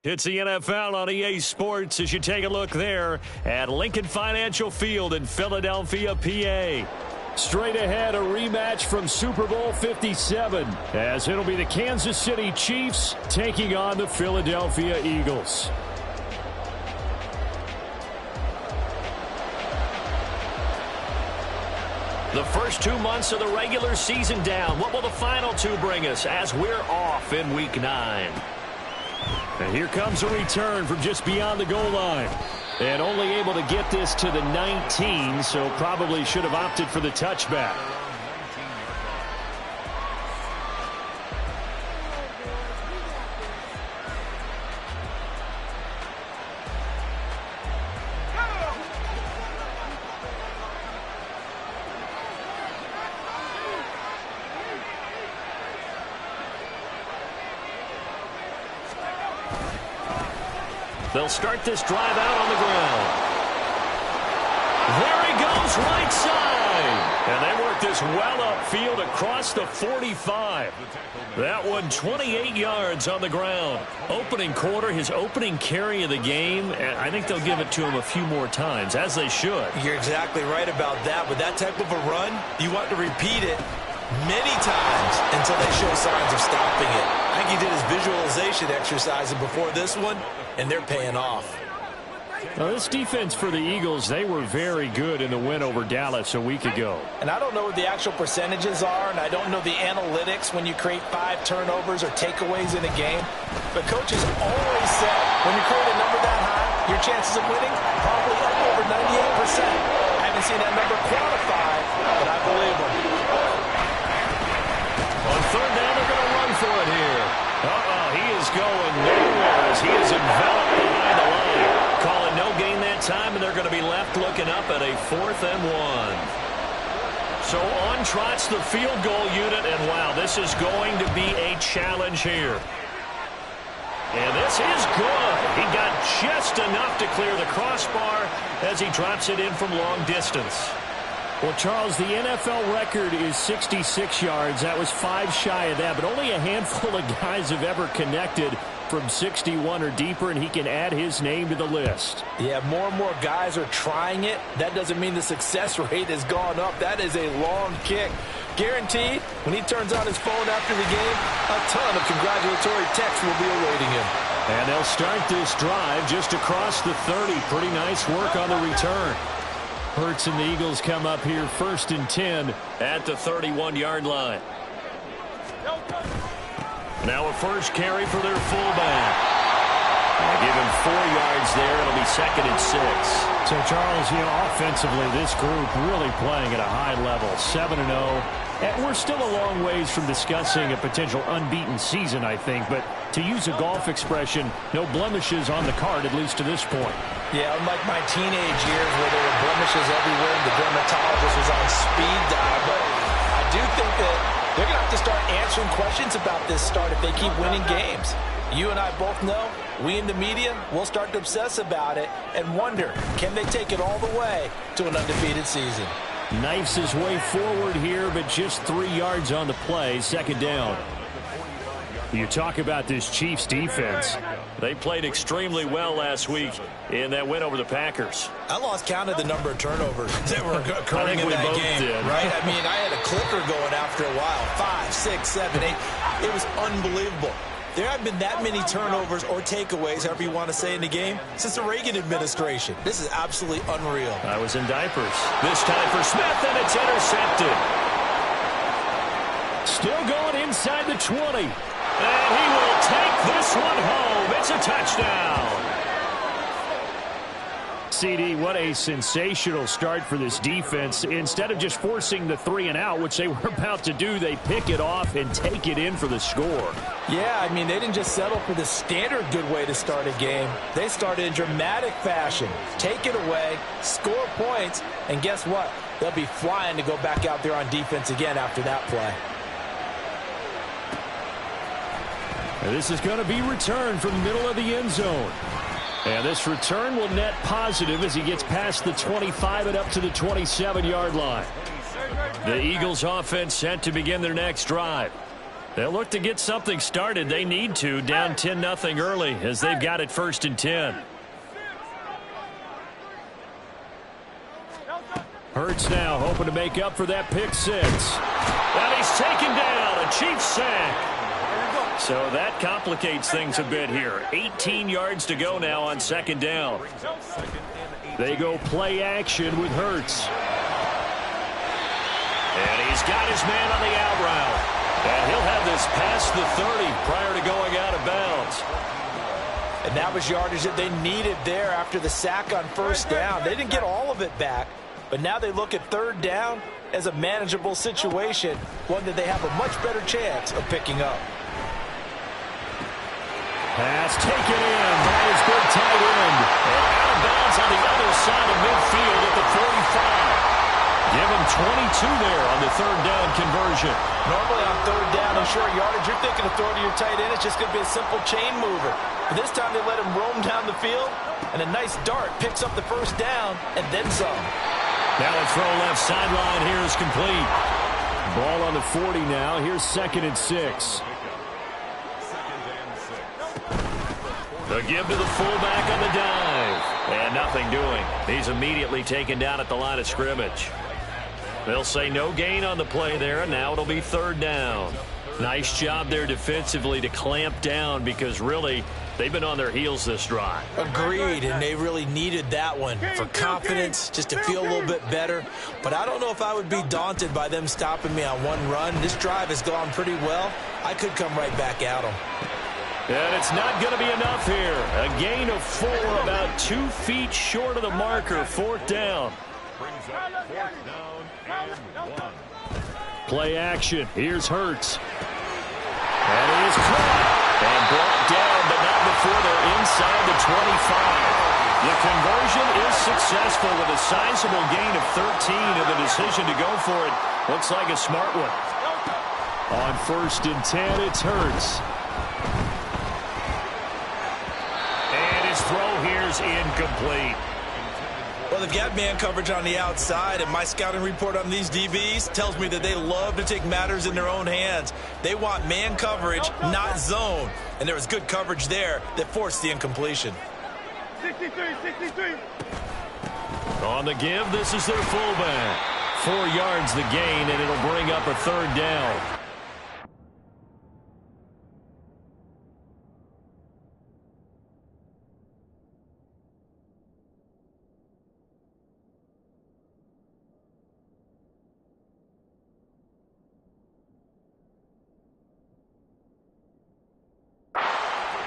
It's the NFL on EA Sports as you take a look there at Lincoln Financial Field in Philadelphia, PA. Straight ahead, a rematch from Super Bowl 57 as it'll be the Kansas City Chiefs taking on the Philadelphia Eagles. The first 2 months of the regular season down. What will the final two bring us as we're off in Week 9? And here comes a return from just beyond the goal line. And only able to get this to the 19, so probably should have opted for the touchback. They'll start this drive out on the ground. There he goes, right side. And they work this well upfield across the 45. That one 28 yards on the ground. Opening quarter, his opening carry of the game, and I think they'll give it to him a few more times, as they should. You're exactly right about that. With that type of a run, you want to repeat it many times until they show signs of stopping it. I think he did his visualization exercises before this one, and they're paying off. Now, this defense for the Eagles, they were very good in the win over Dallas a week ago. And I don't know what the actual percentages are, and I don't know the analytics when you create 5 turnovers or takeaways in a game. But coaches always said when you create a number that high, your chances of winning probably up over 98%. I haven't seen that number quantified, but I believe them. On third down, they're going to run for it here. He is going nowhere as he is enveloped behind the line. Calling no gain that time, and they're going to be left looking up at a 4th and 1. So on trots the field goal unit, and wow, this is going to be a challenge here. And this is good. He got just enough to clear the crossbar as he drops it in from long distance. Well, Charles, the NFL record is 66 yards. That was 5 shy of that, but only a handful of guys have ever connected from 61 or deeper, and he can add his name to the list. Yeah, more and more guys are trying it. That doesn't mean the success rate has gone up. That is a long kick. Guaranteed, when he turns on his phone after the game, a ton of congratulatory texts will be awaiting him. And they'll start this drive just across the 30. Pretty nice work on the return. Hurts and the Eagles come up here 1st and 10 at the 31-yard line. Now a first carry for their fullback. They give him 4 yards there. It'll be 2nd and 6. So, Charles, offensively, this group really playing at a high level, 7-0. And we're still a long ways from discussing a potential unbeaten season, I think. But to use a golf expression, no blemishes on the card, at least to this point. Yeah, unlike my teenage years where there were blemishes everywhere and the dermatologist was on speed dial. But I do think that they're going to have to start answering questions about this start if they keep winning games. You and I both know, we in the media, will start to obsess about it and wonder, can they take it all the way to an undefeated season? Knifes his way forward here, but just 3 yards on the play, 2nd down. You talk about this Chiefs defense. They played extremely well last week in that win over the Packers. I lost count of the number of turnovers that were occurring in that game, right? I mean, I had a clicker going after a while. 5, 6, 7, 8. It was unbelievable. There haven't been that many turnovers or takeaways, however you want to say, in the game since the Reagan administration. This is absolutely unreal. I was in diapers. This time for Smith, and it's intercepted. Still going inside the 20. And he will take this one home. It's a touchdown. CD, what a sensational start for this defense. Instead of just forcing the 3 and out, which they were about to do, they pick it off and take it in for the score. Yeah, I mean, they didn't just settle for the standard good way to start a game. They started in dramatic fashion. Take it away, score points, and guess what? They'll be flying to go back out there on defense again after that play. And this is going to be returned from the middle of the end zone. And this return will net positive as he gets past the 25 and up to the 27-yard line. The Eagles offense set to begin their next drive. They'll look to get something started. They need to, down 10-0 early as they've got it 1st and 10. Hurts now hoping to make up for that pick 6. And he's taken down, a Chiefs sack. So that complicates things a bit here. 18 yards to go now on 2nd down. They go play action with Hurts. And he's got his man on the out route. And he'll have this past the 30 prior to going out of bounds. And that was yardage that they needed there after the sack on 1st down. They didn't get all of it back, but now they look at 3rd down as a manageable situation, one that they have a much better chance of picking up. Pass taken in by his good tight end. And out of bounds on the other side of midfield at the 45. Give him 22 there on the 3rd down conversion. Normally on 3rd down and short yardage, you're thinking of throwing to your tight end. It's just going to be a simple chain mover. But this time they let him roam down the field, and a nice dart picks up the 1st down and then some. Now a throw left sideline here is complete. Ball on the 40 now. Here's 2nd and 6. The give to the fullback on the dive. And nothing doing. He's immediately taken down at the line of scrimmage. They'll say no gain on the play there, and now it'll be 3rd down. Nice job there defensively to clamp down because really they've been on their heels this drive. Agreed, and they really needed that one for confidence, just to feel a little bit better. But I don't know if I would be daunted by them stopping me on one run. This drive has gone pretty well. I could come right back at them. And it's not going to be enough here. A gain of 4, about 2 feet short of the marker, 4th down. Play action. Here's Hurts. And he is caught and brought down, but not before they're inside the 25. The conversion is successful with a sizable gain of 13, and the decision to go for it looks like a smart one. On 1st and 10, it's Hurts. And his throw here is incomplete. Well, they've got man coverage on the outside, and my scouting report on these DBs tells me that they love to take matters in their own hands. They want man coverage, not zone. And there was good coverage there that forced the incompletion. 63. On the give, this is their fullback. 4 yards the gain, and it'll bring up a 3rd down.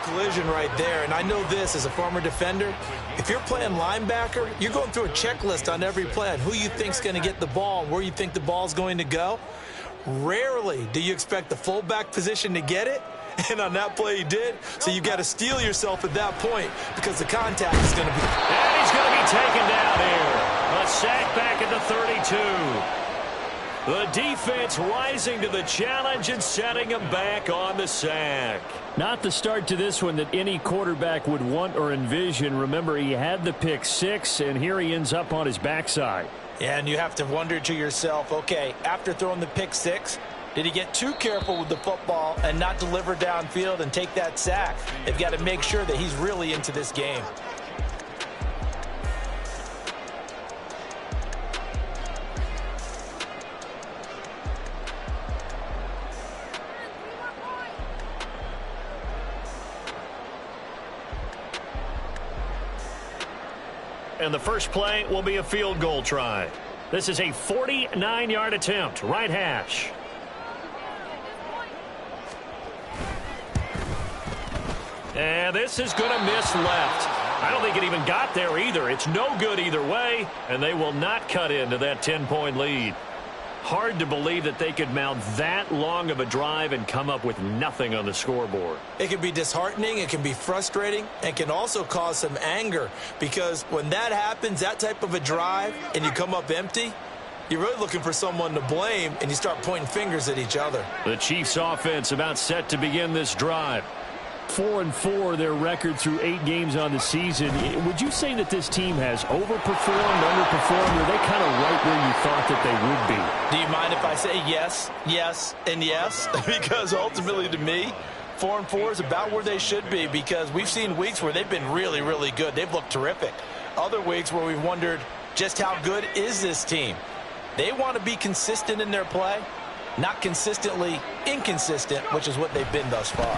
Collision right there, and I know this as a former defender. If you're playing linebacker, you're going through a checklist on every play on who you think's going to get the ball and where you think the ball's going to go. Rarely do you expect the fullback position to get it, and on that play he did. So you got to steel yourself at that point because the contact is going to be. And he's going to be taken down here. A sack back at the 32. The defense rising to the challenge and setting him back on the sack. Not the start to this one that any quarterback would want or envision. Remember, he had the pick 6, and here he ends up on his backside. Yeah, and you have to wonder to yourself, okay, after throwing the pick 6, did he get too careful with the football and not deliver downfield and take that sack? They've got to make sure that he's really into this game. And the first play will be a field goal try. This is a 49-yard attempt, right hash. And this is going to miss left. I don't think it even got there either. It's no good either way, and they will not cut into that 10-point lead. Hard to believe that they could mount that long of a drive and come up with nothing on the scoreboard. It can be disheartening, it can be frustrating, and can also cause some anger because when that happens, that type of a drive, and you come up empty, you're really looking for someone to blame, and you start pointing fingers at each other. The Chiefs offense about set to begin this drive. 4-4, their record through 8 games on the season. Would you say that this team has overperformed, underperformed, or are they kind of right where you thought that they would be? Do you mind if I say yes, yes, and yes? Because ultimately to me, 4-4 is about where they should be, because we've seen weeks where they've been really, really good. They've looked terrific. Other weeks where we've wondered just how good is this team. They want to be consistent in their play, not consistently inconsistent, which is what they've been thus far.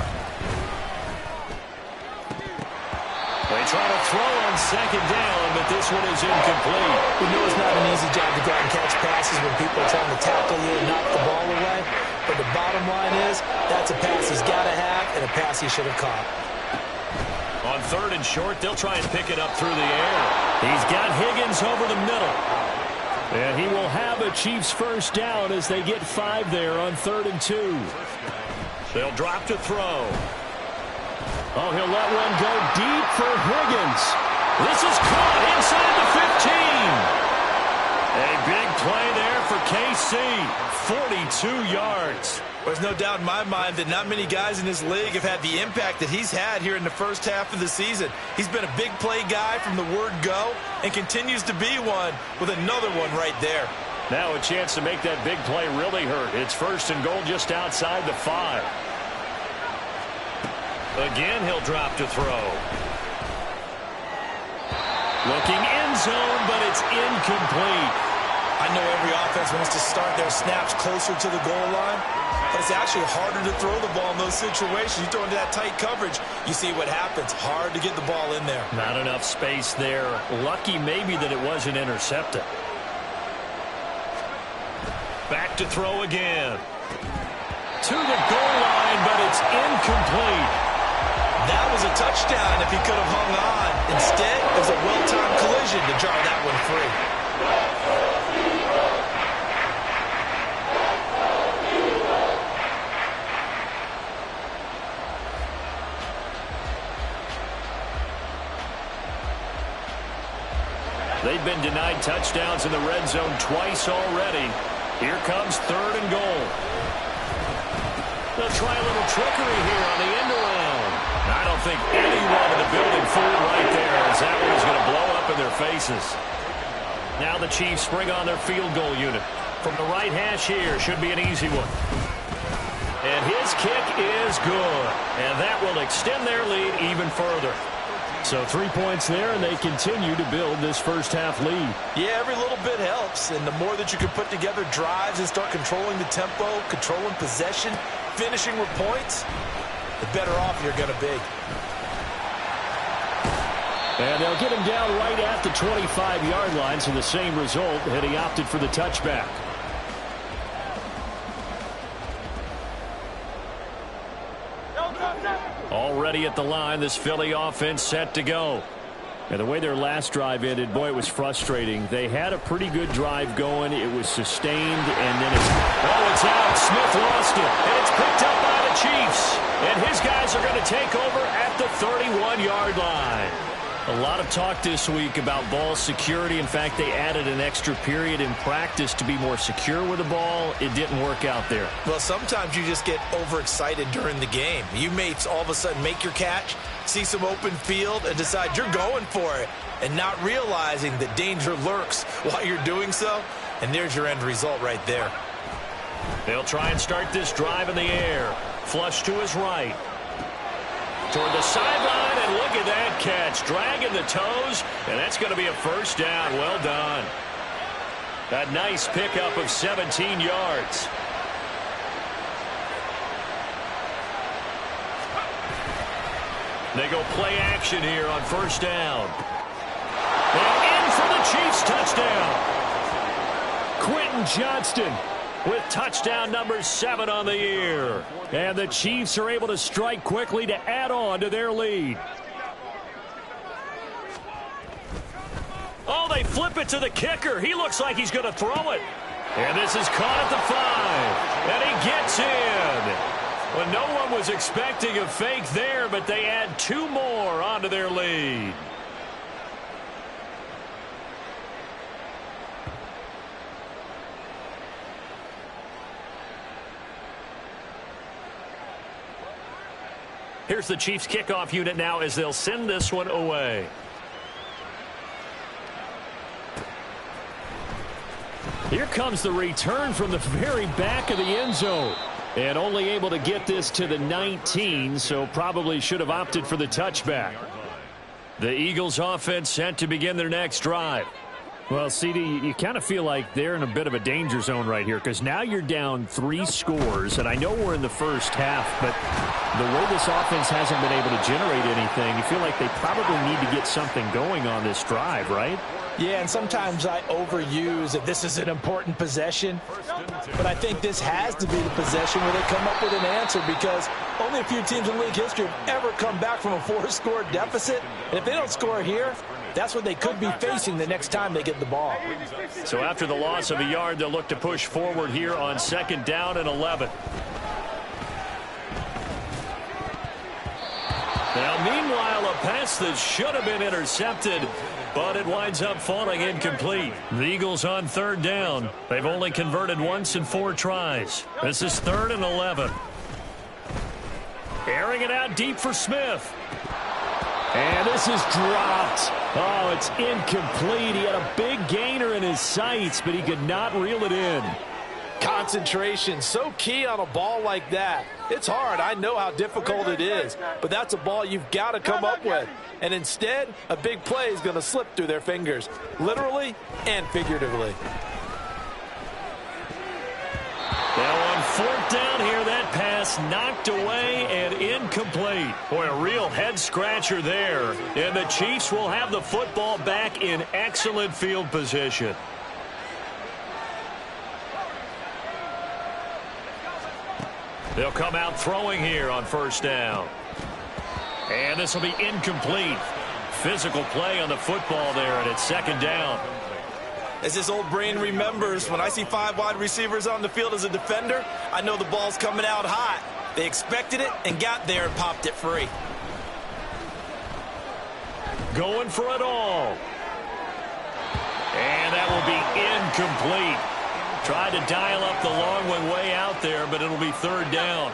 They try to throw on second down, but this one is incomplete. We know it's not an easy job to go out and catch passes when people are trying to tackle you and knock the ball away. But the bottom line is, that's a pass he's got to have and a pass he should have caught. On 3rd and short, they'll try and pick it up through the air. He's got Higgins over the middle. And he will have a Chiefs first down as they get 5 there on 3rd and 2. They'll drop to throw. Oh, he'll let one go deep for Higgins. This is caught inside the 15. A big play there for KC. 42 yards. There's no doubt in my mind that not many guys in this league have had the impact that he's had here in the first half of the season. He's been a big play guy from the word go and continues to be one with another one right there. Now a chance to make that big play really hurt. It's 1st and goal just outside the 5. Again, he'll drop to throw. Looking end zone, but it's incomplete. I know every offense wants to start their snaps closer to the goal line, but it's actually harder to throw the ball in those situations. You throw into that tight coverage, you see what happens. Hard to get the ball in there. Not enough space there. Lucky maybe that it wasn't intercepted. Back to throw again. To the goal line, but it's incomplete. That was a touchdown if he could have hung on. Instead, it was a well-timed collision to jar that one free. They've been denied touchdowns in the red zone twice already. Here comes 3rd and goal. They'll try a little trickery here on the end around. I don't think anyone in the building fooled right there, as that one is going to blow up in their faces. Now the Chiefs bring on their field goal unit. From the right hash here, should be an easy one. And his kick is good. And that will extend their lead even further. So 3 points there, and they continue to build this first half lead. Yeah, every little bit helps. And the more that you can put together drives and start controlling the tempo, controlling possession, finishing with points, the better off you're going to be. And they'll get him down right at the 25-yard line, so the same result, and he opted for the touchback. Already at the line, this Philly offense set to go. And the way their last drive ended, boy, it was frustrating. They had a pretty good drive going. It was sustained, and then it's out. Smith lost it, and it's picked up by the Chiefs. And his guys are going to take over at the 31-yard line. A lot of talk this week about ball security. In fact, they added an extra period in practice to be more secure with the ball. It didn't work out there. Well, sometimes you just get overexcited during the game. You may all of a sudden make your catch, see some open field, and decide you're going for it, and not realizing that danger lurks while you're doing so. And there's your end result right there. They'll try and start this drive in the air. Flush to his right. Toward the sideline, and look at that catch. Dragging the toes, and that's going to be a first down. Well done. A nice pickup of 17 yards. They go play action here on first down. And in for the Chiefs touchdown. Quentin Johnston with touchdown number 7 on the year. And the Chiefs are able to strike quickly to add on to their lead. Oh, they flip it to the kicker. He looks like he's going to throw it. And this is caught at the 5. And he gets in. Well, no one was expecting a fake there, but they add 2 more onto their lead. Here's the Chiefs kickoff unit now as they'll send this one away. Here comes the return from the very back of the end zone. And only able to get this to the 19, so probably should have opted for the touchback. The Eagles offense set to begin their next drive. Well, CD, you kind of feel like they're in a bit of a danger zone right here because now you're down 3 scores, and I know we're in the first half, but the way this offense hasn't been able to generate anything, you feel like they probably need to get something going on this drive, right? Yeah, and sometimes I overuse that this is an important possession, but I think this has to be the possession where they come up with an answer because only a few teams in league history have ever come back from a 4-score deficit, and if they don't score here, that's what they could be facing the next time they get the ball. So after the loss of a yard, they'll look to push forward here on 2nd down and 11. Now, meanwhile, a pass that should have been intercepted, but it winds up falling incomplete. The Eagles on 3rd down. They've only converted once in 4 tries. This is 3rd and 11. Airing it out deep for Smith. And this is dropped. Oh, it's incomplete. He had a big gainer in his sights, but he could not reel it in. Concentration, so key on a ball like that. It's hard. I know how difficult it is, but that's a ball you've got to come up with. And instead, a big play is going to slip through their fingers, literally and figuratively. Now on 4th down here, that pass knocked away and incomplete. Boy, a real head-scratcher there. And the Chiefs will have the football back in excellent field position. They'll come out throwing here on 1st down. And this will be incomplete. Physical play on the football there, and it's 2nd down. As this old brain remembers, when I see 5 wide receivers on the field as a defender, I know the ball's coming out hot. They expected it and got there and popped it free. Going for it all. And that will be incomplete. Tried to dial up the long one way out there, but it'll be 3rd down.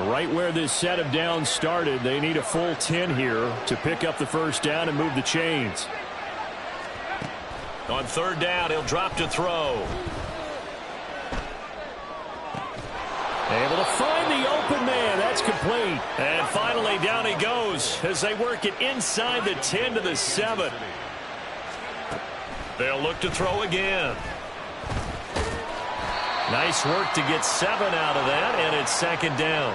Right where this set of downs started, they need a full 10 here to pick up the 1st down and move the chains. On 3rd down, he'll drop to throw. Able to find the open man. That's complete. And finally, down he goes as they work it inside the 10 to the 7. They'll look to throw again. Nice work to get 7 out of that, and it's 2nd down.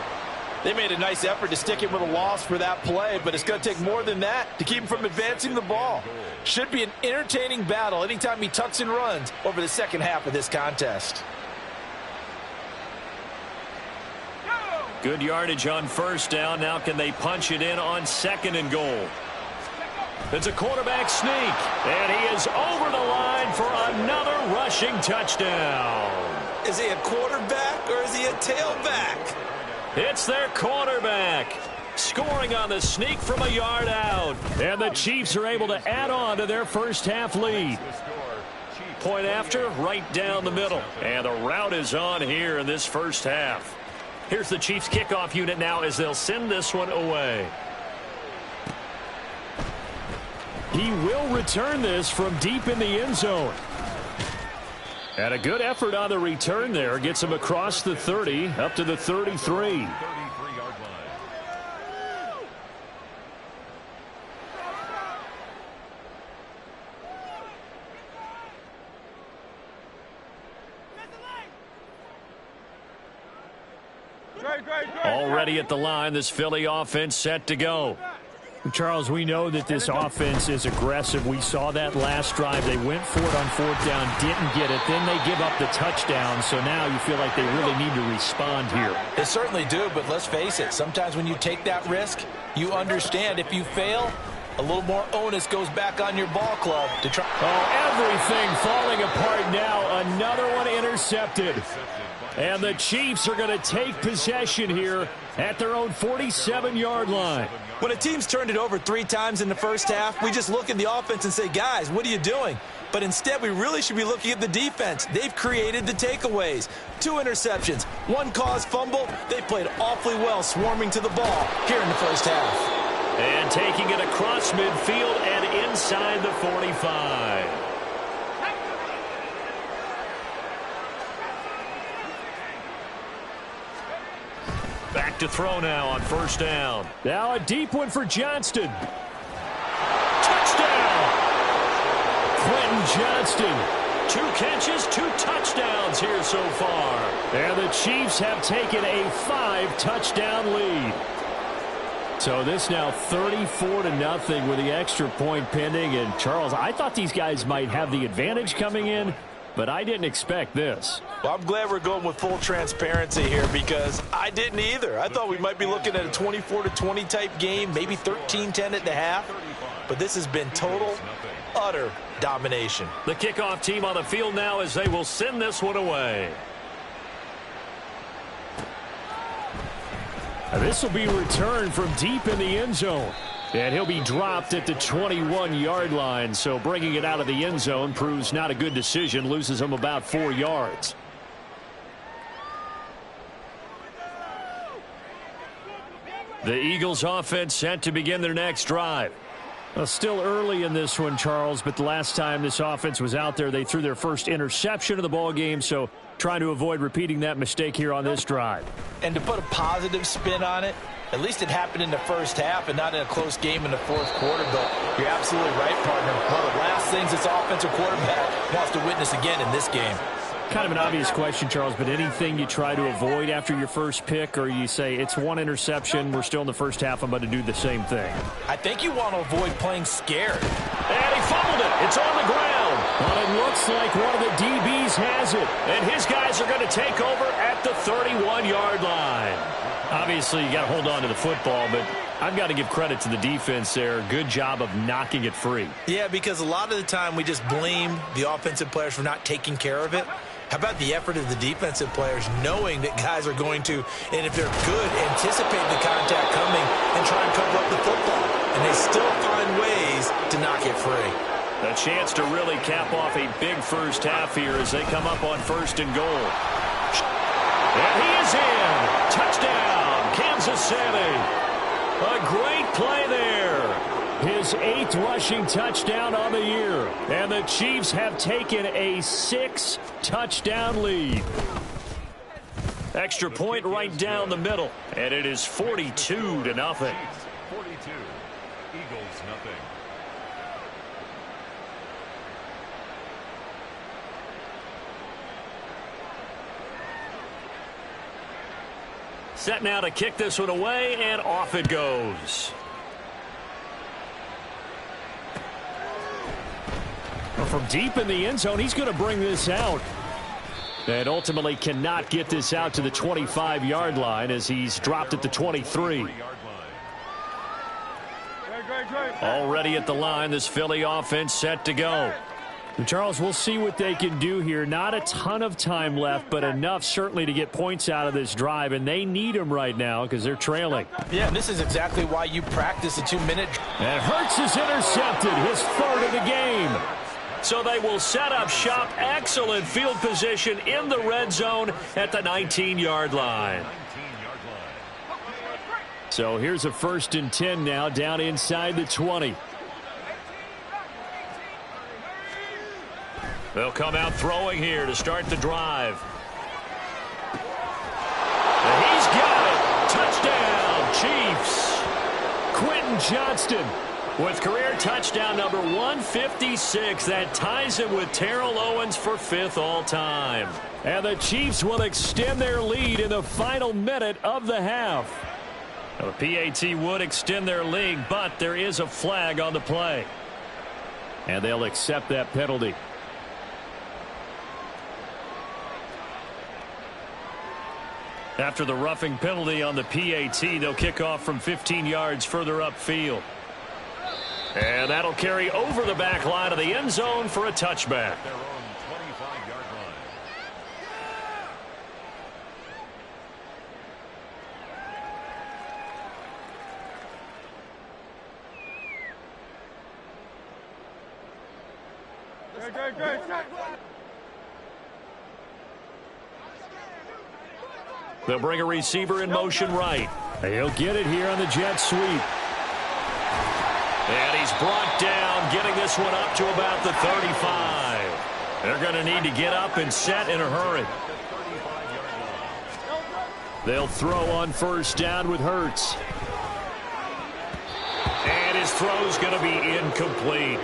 They made a nice effort to stick him with a loss for that play, but it's going to take more than that to keep him from advancing the ball. Should be an entertaining battle anytime he tucks and runs over the second half of this contest. Good yardage on 1st down. Now can they punch it in on 2nd and goal? It's a quarterback sneak, and he is over the line for another rushing touchdown. Is he a quarterback or is he a tailback? It's their quarterback, scoring on the sneak from a yard out. And the Chiefs are able to add on to their first half lead. Point after, right down the middle. And the route is on here in this first half. Here's the Chiefs kickoff unit now as they'll send this one away. He will return this from deep in the end zone. And a good effort on the return there. Gets him across the 30, up to the 33. Already at the line, this Philly offense set to go. Charles, we know that this offense is aggressive. We saw that last drive. They went for it on 4th down, didn't get it. Then they give up the touchdown. So now you feel like they really need to respond here. They certainly do, but let's face it. Sometimes when you take that risk, you understand if you fail, a little more onus goes back on your ball club to try. Oh, everything falling apart now. Another one intercepted. And the Chiefs are going to take possession here at their own 47-yard line. When a team's turned it over 3 times in the first half, we just look at the offense and say, guys, what are you doing? But instead, we really should be looking at the defense. They've created the takeaways. 2 interceptions, 1 caused fumble. They played awfully well swarming to the ball here in the first half. And taking it across midfield and inside the 45. Back to throw now on first down. Now a deep one for Johnston. Touchdown! Quentin Johnston. 2 catches, 2 touchdowns here so far. And the Chiefs have taken a 5-touchdown lead. So this now 34-0 with the extra point pending. And Charles, I thought these guys might have the advantage coming in, but I didn't expect this. Well, I'm glad we're going with full transparency here because I didn't either. I thought we might be looking at a 24-20 type game, maybe 13-10 at the half. But this has been total, utter domination. The kickoff team on the field now as they will send this one away. This will be returned from deep in the end zone. And he'll be dropped at the 21-yard line. So bringing it out of the end zone proves not a good decision. Loses him about 4 yards. The Eagles offense set to begin their next drive. Well, still early in this one, Charles, but the last time this offense was out there, they threw their first interception of the ball game, so trying to avoid repeating that mistake here on this drive. And to put a positive spin on it, at least it happened in the first half and not in a close game in the fourth quarter, but you're absolutely right, partner. One of the last things this offensive quarterback wants to witness again in this game. Kind of an obvious question, Charles, but anything you try to avoid after your first pick, or you say it's 1 interception, we're still in the first half, I'm going to do the same thing? I think you want to avoid playing scared. And he fumbled it. It's on the ground. Well, it looks like one of the DBs has it. And his guys are going to take over at the 31-yard line. Obviously, you got to hold on to the football, but I've got to give credit to the defense there. Good job of knocking it free. Yeah, because a lot of the time we just blame the offensive players for not taking care of it. How about the effort of the defensive players knowing that guys are going to, and if they're good, anticipate the contact coming and try and cover up the football. And they still find ways to knock it free. A chance to really cap off a big first half here as they come up on 1st and goal. And he is in. Touchdown, Kansas City. A great play there. His 8th rushing touchdown on the year. And the Chiefs have taken a 6-touchdown lead. Extra point right down the middle. And it is 42-0. 42. Eagles, nothing. Set now to kick this one away, and off it goes. Well, from deep in the end zone, he's going to bring this out. And ultimately cannot get this out to the 25-yard line as he's dropped at the 23. Already at the line, this Philly offense set to go. And Charles, we'll see what they can do here. Not a ton of time left, but enough certainly to get points out of this drive, and they need them right now because they're trailing. Yeah, and this is exactly why you practice a 2-minute. And Hurts is intercepted, his 3rd of the game. So they will set up shop. Excellent field position in the red zone at the 19-yard line. So here's a 1st and 10 now down inside the 20. They'll come out throwing here to start the drive. And he's got it. Touchdown, Chiefs. Quentin Johnston with career touchdown number 156. That ties him with Terrell Owens for 5th all-time. And the Chiefs will extend their lead in the final minute of the half. Now, the PAT would extend their lead, but there is a flag on the play. And they'll accept that penalty. After the roughing penalty on the PAT, they'll kick off from 15 yards further upfield. And that'll carry over the back line of the end zone for a touchback. Their own 25-yard line. They'll bring a receiver in motion right. He'll get it here on the jet sweep. And he's brought down, getting this one up to about the 35. They're going to need to get up and set in a hurry. They'll throw on first down with Hurts. And his throw's going to be incomplete.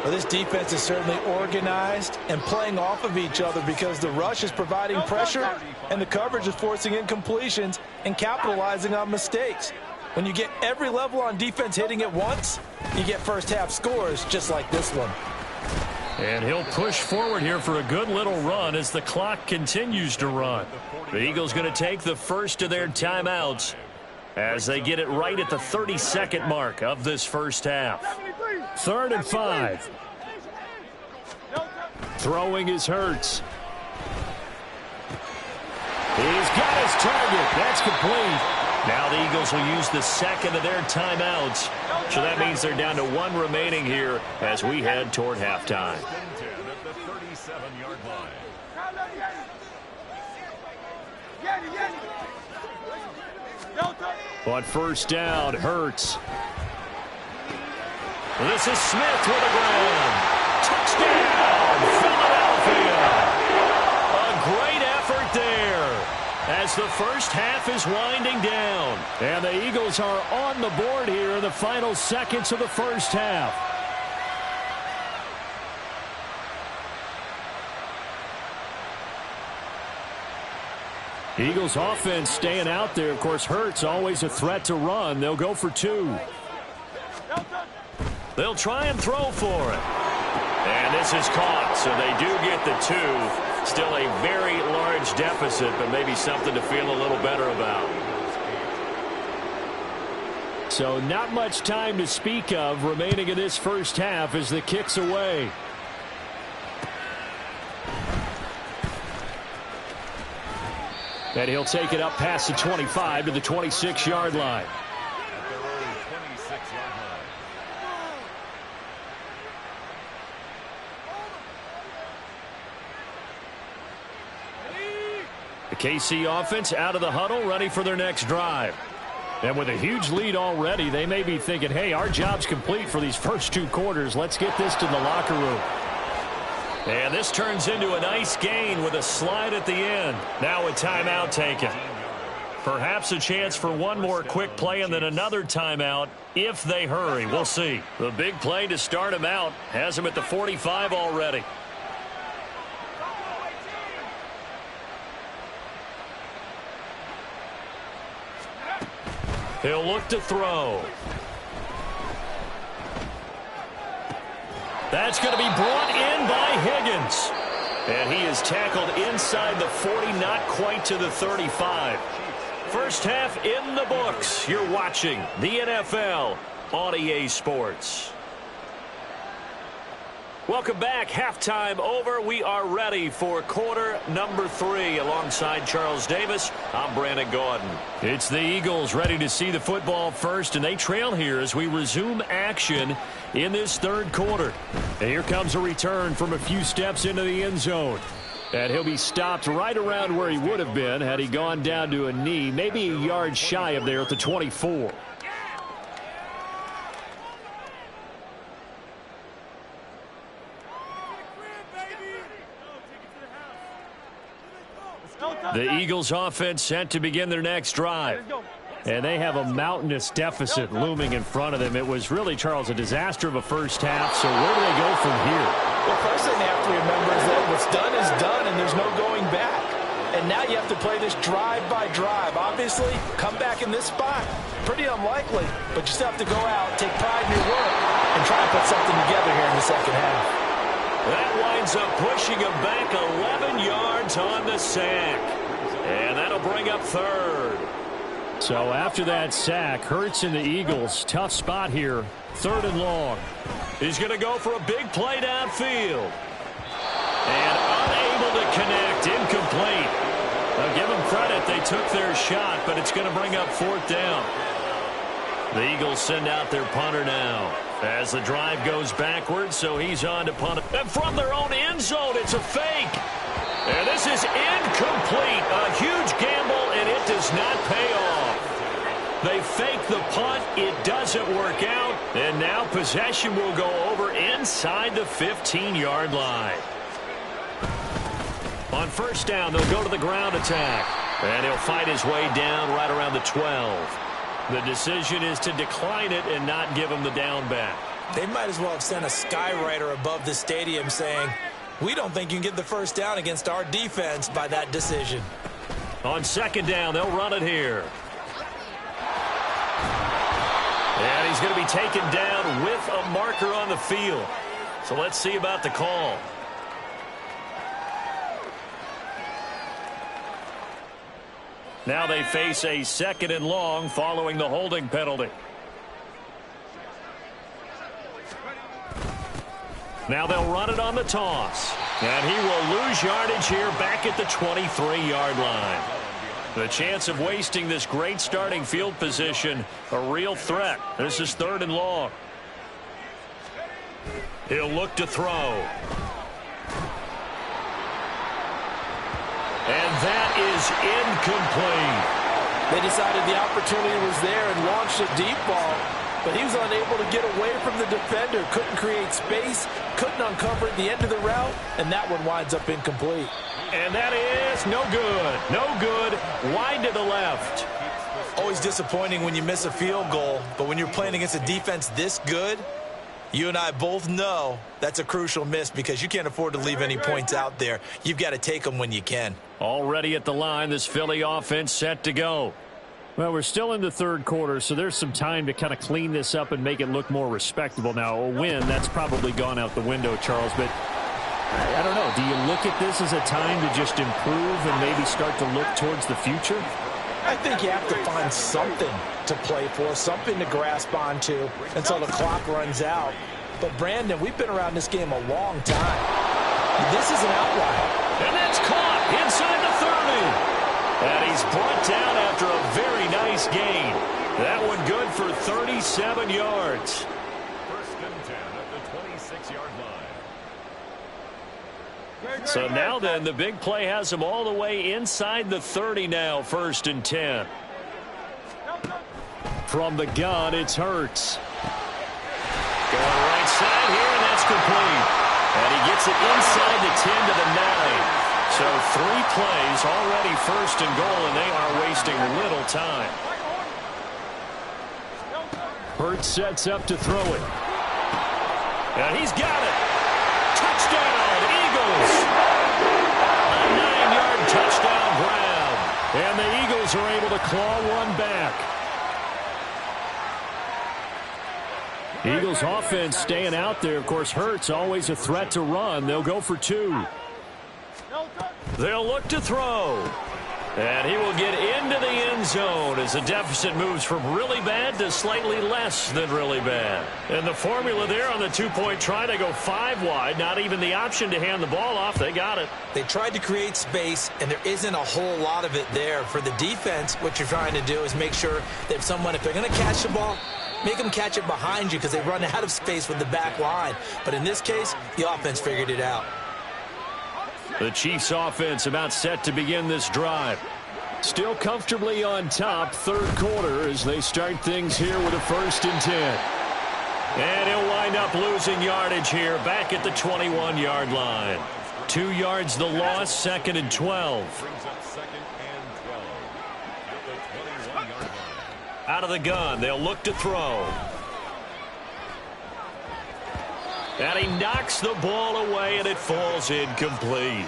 Well, this defense is certainly organized and playing off of each other because the rush is providing pressure and the coverage is forcing incompletions and capitalizing on mistakes. When you get every level on defense hitting at once, you get first half scores just like this one. And he'll push forward here for a good little run as the clock continues to run. The Eagles going to take the first of their timeouts as they get it right at the 32nd mark of this first half. 3rd and 5. Throwing is Hurts. He's got his target. That's complete. Now the Eagles will use the second of their timeouts. So that means they're down to one remaining here as we head toward halftime. On first down, Hurts. This is Smith with a ground. Touchdown, Philadelphia. A great effort there as the first half is winding down. And the Eagles are on the board here in the final seconds of the first half. Eagles offense staying out there. Of course, Hurts always a threat to run. They'll go for 2. They'll try and throw for it. And this is caught, so they do get the 2. Still a very large deficit, but maybe something to feel a little better about. So not much time to speak of remaining in this first half as the kick's away. And he'll take it up past the 25 to the 26-yard line. The KC offense out of the huddle, ready for their next drive. And with a huge lead already, they may be thinking, hey, our job's complete for these first 2 quarters. Let's get this to the locker room. And this turns into a nice gain with a slide at the end. Now a timeout taken. Perhaps a chance for one more quick play and then another timeout if they hurry. We'll see. The big play to start him out has him at the 45 already. He'll look to throw. That's going to be brought in by Higgins. And he is tackled inside the 40, not quite to the 35. First half in the books. You're watching the NFL on EA Sports. Welcome back. Halftime over. We are ready for quarter number 3. Alongside Charles Davis, I'm Brandon Gordon. It's the Eagles ready to see the football first, and they trail here as we resume action in this third quarter. And here comes a return from a few steps into the end zone. And he'll be stopped right around where he would have been had he gone down to a knee, maybe a yard shy of there at the 24. The Eagles offense set to begin their next drive. And they have a mountainous deficit looming in front of them. It was really, Charles, a disaster of a first half. So where do they go from here? Well, first thing they have to remember is that what's done is done and there's no going back. And now you have to play this drive by drive. Obviously, come back in this spot, pretty unlikely. But you still have to go out, take pride in your work, and try and put something together here in the second half. That winds up pushing him back 11 yards on the sack. And that'll bring up third. So after that sack, Hurts and the Eagles, tough spot here, 3rd and long. He's going to go for a big play downfield. And unable to connect, incomplete. I'll give them credit, they took their shot, but it's going to bring up 4th down. The Eagles send out their punter now. As the drive goes backwards, so he's on to punt it. And from their own end zone, it's a fake. And this is incomplete. A huge gamble, and it does not pay off. They fake the punt. It doesn't work out. And now possession will go over inside the 15-yard line. On first down, they'll go to the ground attack. And he'll fight his way down right around the 12. The decision is to decline it and not give him the down back. They might as well have sent a skywriter above the stadium saying, we don't think you can get the first down against our defense by that decision. On second down, they'll run it here. And he's going to be taken down with a marker on the field. So let's see about the call. Now they face a second and long following the holding penalty. Now they'll run it on the toss. And he will lose yardage here back at the 23-yard line. The chance of wasting this great starting field position, a real threat. This is third and long. He'll look to throw. And that is incomplete. They decided the opportunity was there and launched a deep ball, but he was unable to get away from the defender, couldn't create space, couldn't uncover at the end of the route, and that one winds up incomplete. And that is no good. No good. Wide to the left. Always disappointing when you miss a field goal, but when you're playing against a defense this good, you and I both know that's a crucial miss because you can't afford to leave any points out there. You've got to take them when you can. Already at the line, this Philly offense set to go. Well, we're still in the third quarter, so there's some time to kind of clean this up and make it look more respectable. Now, a win, that's probably gone out the window, Charles, but I don't know. Do you look at this as a time to just improve and maybe start to look towards the future? I think you have to find something to play for, something to grasp onto until the clock runs out. But, Brandon, we've been around this game a long time. This is an outlier. And that's caught inside the 30. And he's brought down after a very nice gain. That one good for 37 yards. First and 10 at the 26-yard line. So now then, the big play has him all the way inside the 30 now, first and 10. From the gun, it's Hurts. Going right side here, and that's complete. And he gets it inside the 10 to the 9. So 3 plays already first and goal, and they are wasting little time. Hurts sets up to throw it. And he's got it. Touchdown, Eagles. A 9-yard touchdown grab. And the Eagles are able to claw one back. Eagles offense staying out there. Of course, Hurts always a threat to run. They'll go for 2. They'll look to throw. And he will get into the end zone as the deficit moves from really bad to slightly less than really bad. And the formula there on the 2-point try, they go 5 wide. Not even the option to hand the ball off. They got it. They tried to create space, and there isn't a whole lot of it there. For the defense, what you're trying to do is make sure that if they're going to catch the ball, make them catch it behind you because they run out of space with the back line. But in this case, the offense figured it out. The Chiefs offense about set to begin this drive. Still comfortably on top, third quarter as they start things here with a first and 10. And he'll wind up losing yardage here back at the 21-yard line. 2 yards the loss, second and 12. Brings up second and 12 at the 21-yard line. Out of the gun, they'll look to throw. And he knocks the ball away, and it falls incomplete.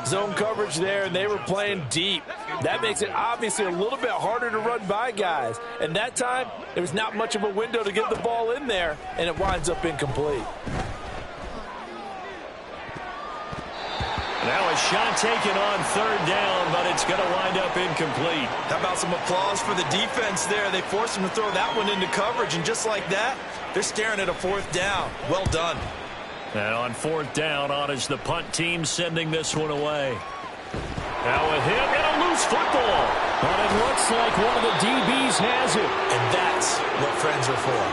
Zone coverage there, and they were playing deep. That makes it obviously a little bit harder to run by guys. And that time, there was not much of a window to get the ball in there, and it winds up incomplete. Now a shot taken on third down, but it's going to wind up incomplete. How about some applause for the defense there? They forced him to throw that one into coverage, and just like that, they're staring at a fourth down. Well done. And on fourth down, on is the punt team sending this one away. Now with him, and a loose football. But it looks like one of the DBs has it. And that's what friends are for.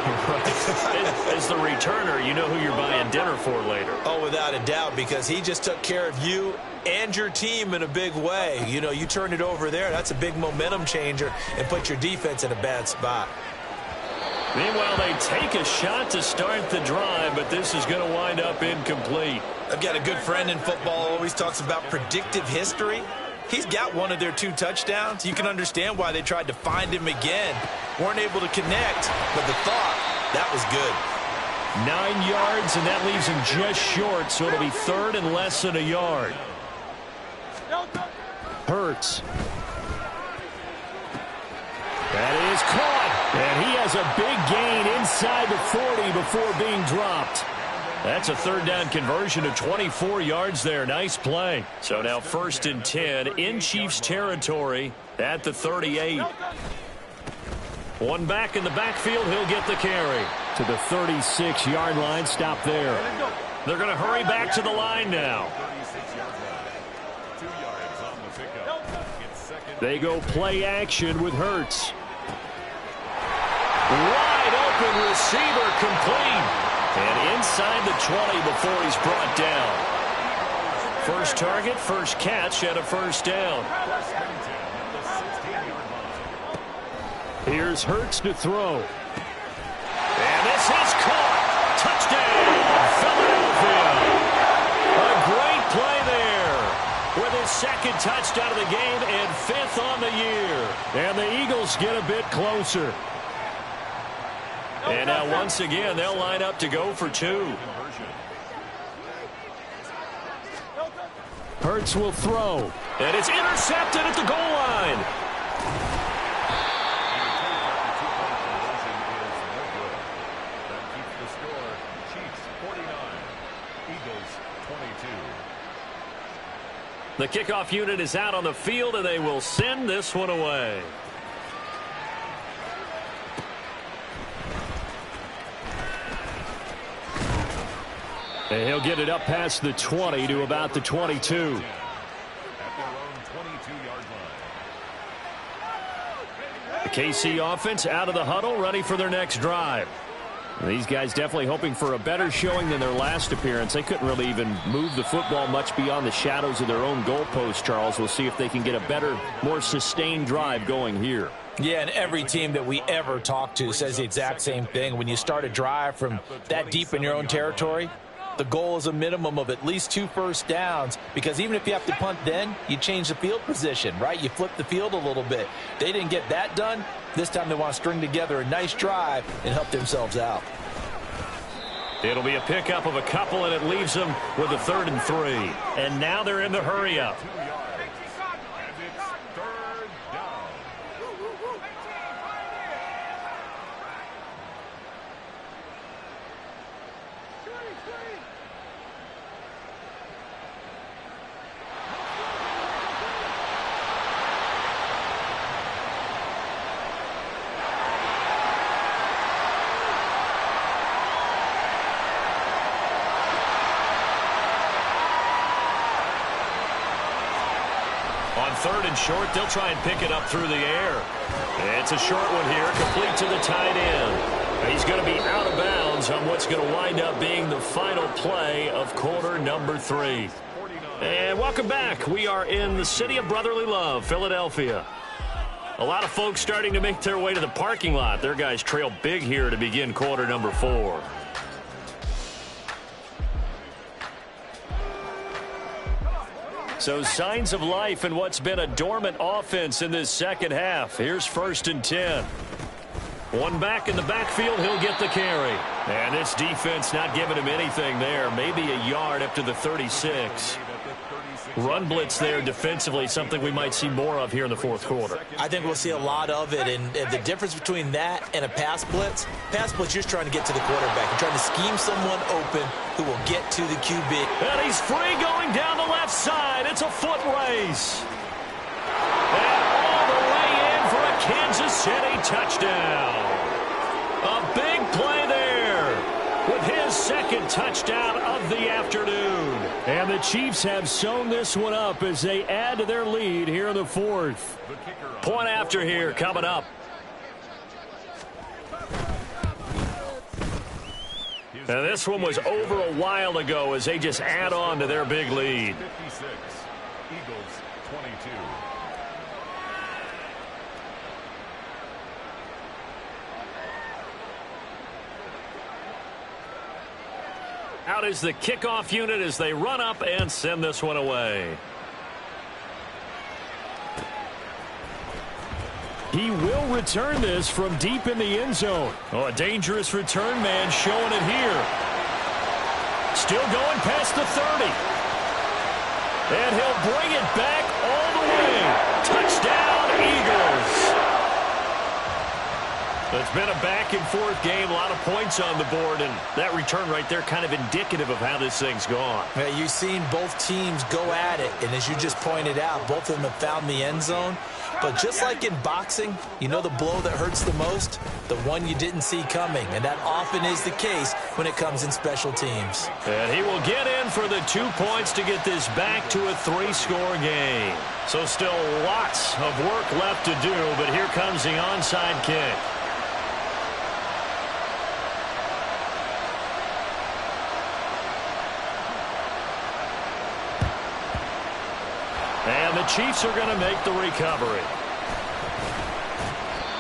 As the returner, you know who you're buying dinner for later. Oh, without a doubt, because he just took care of you and your team in a big way. You know, you turned it over there. That's a big momentum changer and put your defense in a bad spot. Meanwhile, they take a shot to start the drive, but this is going to wind up incomplete. I've got a good friend in football who always talks about predictive history. He's got one of their 2 touchdowns. You can understand why they tried to find him again. Weren't able to connect, but the thought, that was good. 9 yards, and that leaves him just short, so it'll be 3rd and less than a yard. Hurts. That is caught, and he has a big gain inside the 40 before being dropped. That's a 3rd down conversion of 24 yards there. Nice play. So now 1st and 10 in Chiefs territory at the 38. One back in the backfield. He'll get the carry. To the 36-yard line. Stop there. They're going to hurry back to the line now. They go play action with Hurts. Wide open receiver complete. And inside the 20 before he's brought down. First target, first catch, and a 1st down. Here's Hurts to throw. And this is caught. Touchdown, Philadelphia. A great play there. With his 2nd touchdown of the game and 5th on the year. And the Eagles get a bit closer. And now once again, they'll line up to go for 2. Hurts will throw. And it's intercepted at the goal line. That keeps the score. Chiefs 49, Eagles 22. The kickoff unit is out on the field, and they will send this one away. And he'll get it up past the 20 to about the 22. At their own 22-yard line. The KC offense out of the huddle, ready for their next drive. These guys definitely hoping for a better showing than their last appearance. They couldn't really even move the football much beyond the shadows of their own goalpost, Charles. We'll see if they can get a better, more sustained drive going here. Yeah, and every team that we ever talk to says the exact same thing. When you start a drive from that deep in your own territory, the goal is a minimum of at least 2 first downs, because even if you have to punt then, you change the field position, right? You flip the field a little bit. They didn't get that done. This time they want to string together a nice drive and help themselves out. It'll be a pickup of a couple, and it leaves them with a 3rd and 3. And now they're in the hurry-up. On 3rd and short, they'll try and pick it up through the air. It's a short one here, complete to the tight end. He's going to be out of bounds on what's going to wind up being the final play of quarter number 3. And welcome back. We are in the city of brotherly love, Philadelphia. A lot of folks starting to make their way to the parking lot. Their guys trail big here to begin quarter number 4. So signs of life in what's been a dormant offense in this second half. Here's 1st and 10. One back in the backfield, he'll get the carry. And this defense not giving him anything there. Maybe a yard up to the 36. Run blitz there defensively, something we might see more of here in the 4th quarter. I think we'll see a lot of it, and the difference between that and a pass blitz, you're just trying to get to the quarterback. You're trying to scheme someone open who will get to the QB. And he's free going down the left side. It's a foot race. And all the way in for a Kansas City touchdown. A big play there with his 2nd touchdown of the afternoon. And the Chiefs have sewn this one up as they add to their lead here in the fourth. Point after here coming up. And this one was over a while ago as they just add on to their big lead. 56, Eagles 22. Out is the kickoff unit as they run up and send this one away. He will return this from deep in the end zone. Oh, a dangerous return man showing it here. Still going past the 30. And he'll bring it back all the way. Touchdown, Eagles. It's been a back-and-forth game, a lot of points on the board, and that return right there kind of indicative of how this thing's gone. Yeah, you've seen both teams go at it, and as you just pointed out, both of them have found the end zone. But just like in boxing, you know the blow that hurts the most? The one you didn't see coming, and that often is the case when it comes in special teams. And he will get in for the 2 points to get this back to a 3-score game. So still lots of work left to do, but here comes the onside kick. And the Chiefs are going to make the recovery.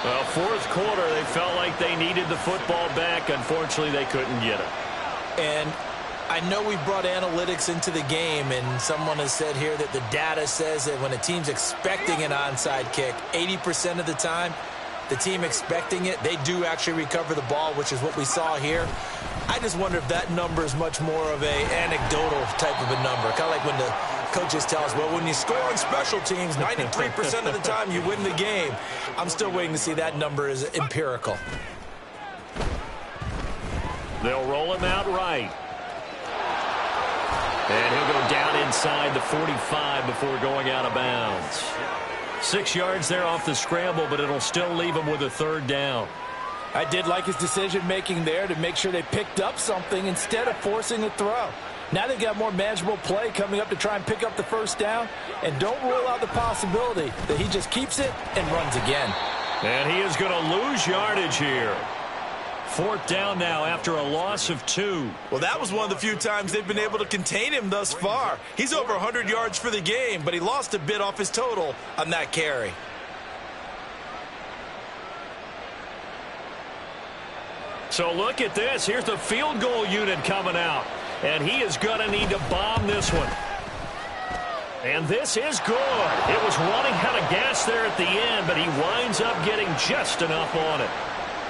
Well, fourth quarter, they felt like they needed the football back. Unfortunately, they couldn't get it. And I know we brought analytics into the game, and someone has said here that the data says that when a team's expecting an onside kick, 80% of the time, the team expecting it, they do actually recover the ball, which is what we saw here. I just wonder if that number is much more of a anecdotal type of a number. Kind of like when the coaches tell us, well, when you score on special teams, 93% of the time you win the game. I'm still waiting to see that number is empirical. They'll roll him out right. And he'll go down inside the 45 before going out of bounds. 6 yards there off the scramble, but it'll still leave him with a third down. I did like his decision-making there to make sure they picked up something instead of forcing a throw. Now they've got more manageable play coming up to try and pick up the first down. And don't rule out the possibility that he just keeps it and runs again. And he is going to lose yardage here. Fourth down now after a loss of 2. Well, that was one of the few times they've been able to contain him thus far. He's over 100 yards for the game, but he lost a bit off his total on that carry. So look at this. Here's the field goal unit coming out. And he is going to need to bomb this one. And this is good. It was running out of gas there at the end, but he winds up getting just enough on it.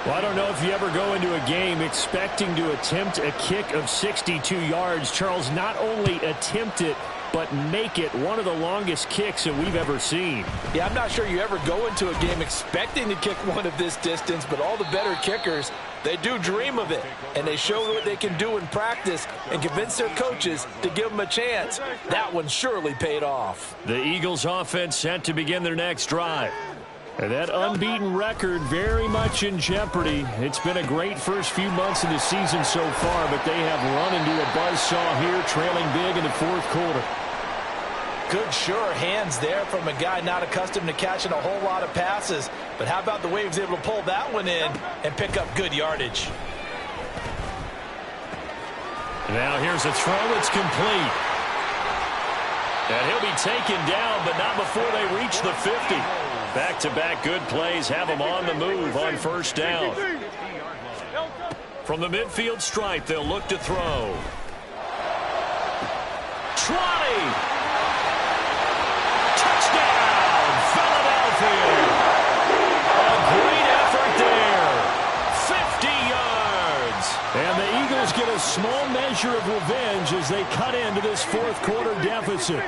Well, I don't know if you ever go into a game expecting to attempt a kick of 62 yards. Charles, not only attempt it, but make it one of the longest kicks that we've ever seen. Yeah, I'm not sure you ever go into a game expecting to kick one of this distance, but all the better kickers, they do dream of it, and they show what they can do in practice and convince their coaches to give them a chance. That one surely paid off. The Eagles offense set to begin their next drive. And that unbeaten record very much in jeopardy. It's been a great first few months of the season so far, but they have run into a buzzsaw here, trailing big in the fourth quarter. Good, sure hands there from a guy not accustomed to catching a whole lot of passes. But how about the way he was able to pull that one in and pick up good yardage? Now here's a throw. It's complete. And he'll be taken down, but not before they reach the 50. Back-to-back good plays have him on the move on first down. From the midfield stripe, they'll look to throw. Trotty! Touchdown, Philadelphia! A great effort there. 50 yards. And the Eagles get a small measure of revenge as they cut into this fourth quarter deficit.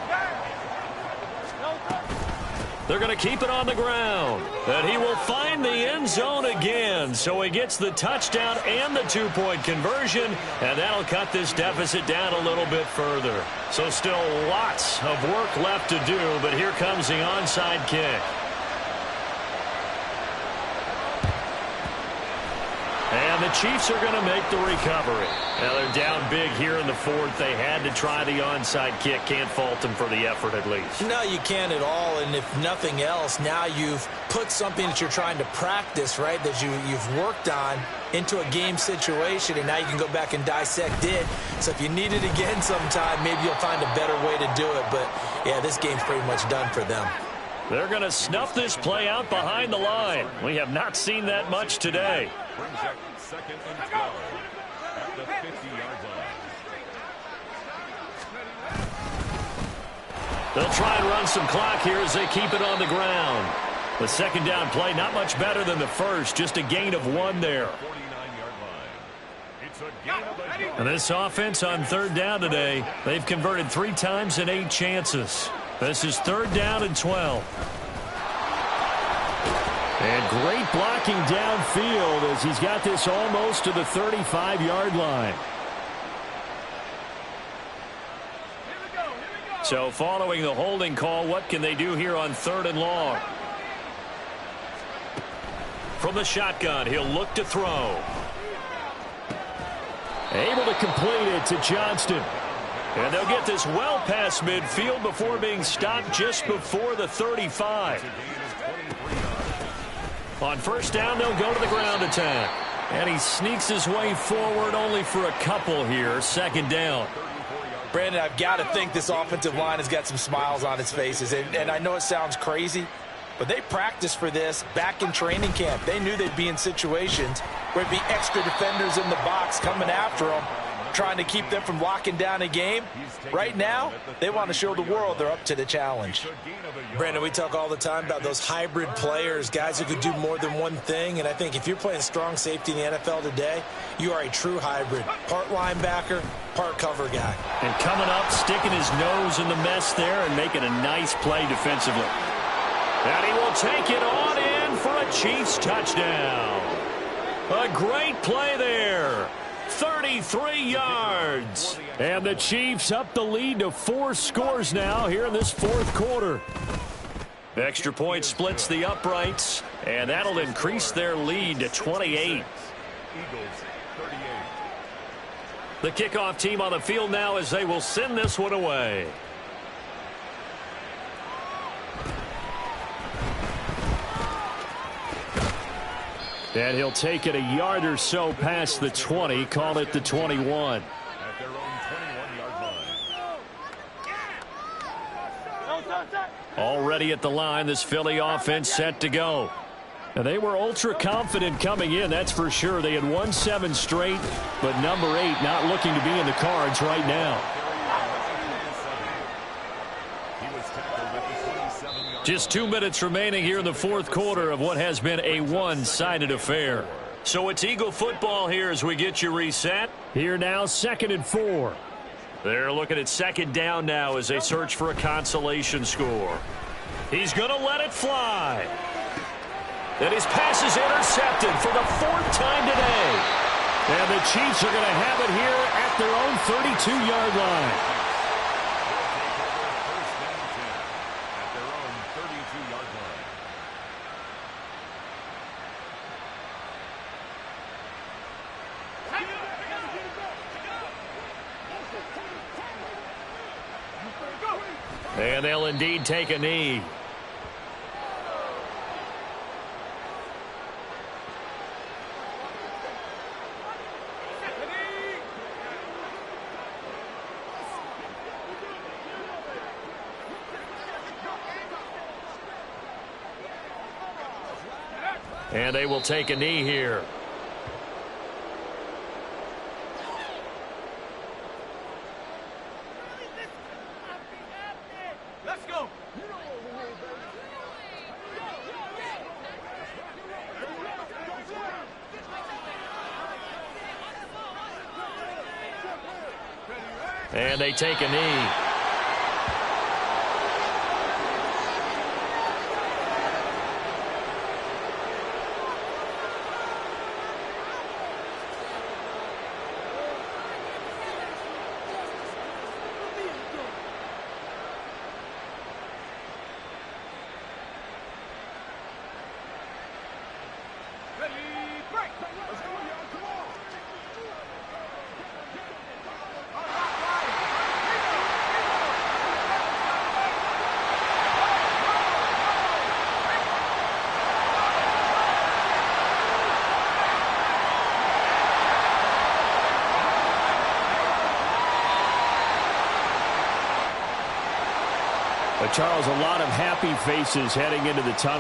They're going to keep it on the ground. And he will find the end zone again. So he gets the touchdown and the 2-point conversion. And that'll cut this deficit down a little bit further. So still lots of work left to do. But here comes the onside kick. And the Chiefs are going to make the recovery. Now they're down big here in the fourth. They had to try the onside kick. Can't fault them for the effort at least. No, you can't at all. And if nothing else, now you've put something that you're trying to practice, right, that you've worked on into a game situation, and now you can go back and dissect it. So if you need it again sometime, maybe you'll find a better way to do it. But, yeah, this game's pretty much done for them. They're going to snuff this play out behind the line. We have not seen that much today. Brings up 2nd and 12 at the 50-yard line. They'll try and run some clock here as they keep it on the ground. The second down play, not much better than the first, just a gain of 1 there. 49-yard line. It's a gain of a yard. And this offense on third down today, they've converted 3 times in 8 chances. This is 3rd down and 12. And great blocking downfield as he's got this almost to the 35-yard line. So following the holding call, what can they do here on 3rd and long? From the shotgun, he'll look to throw. Able to complete it to Johnston. And they'll get this well past midfield before being stopped just before the 35. On 1st down, they'll go to the ground attack. And he sneaks his way forward only for a couple here. 2nd down. Brandon, I've got to think this offensive line has got some smiles on its faces. And I know it sounds crazy, but they practiced for this back in training camp. They knew they'd be in situations where there'd be extra defenders in the box coming after them, trying to keep them from locking down a game. Right now, they want to show the world they're up to the challenge. Brandon, we talk all the time about those hybrid players, guys who could do more than one thing, and I think if you're playing strong safety in the NFL today, you are a true hybrid. Part linebacker, part cover guy. And coming up, sticking his nose in the mess there and making a nice play defensively. And he will take it on in for a Chiefs touchdown. A great play there. 33 yards. And the Chiefs up the lead to 4 scores now here in this 4th quarter. Extra point splits the uprights, and that'll increase their lead to 28. Eagles 38. The kickoff team on the field now as they will send this one away. And he'll take it a yard or so past the 20, call it the 21. At their own 21-yard line. Already at the line, this Philly offense set to go. And they were ultra confident coming in, that's for sure. They had won 7 straight, but number 8 not looking to be in the cards right now. Just 2 minutes remaining here in the 4th quarter of what has been a one-sided affair. So it's Eagle football here as we get you reset. Here now, 2nd and 4. They're looking at 2nd down now as they search for a consolation score. He's going to let it fly. And his pass is intercepted for the 4th time today. And the Chiefs are going to have it here at their own 32-yard line. And they'll indeed take a knee. And they will take a knee here. Let's go. And they take a knee. Charles, a lot of happy faces heading into the tunnel.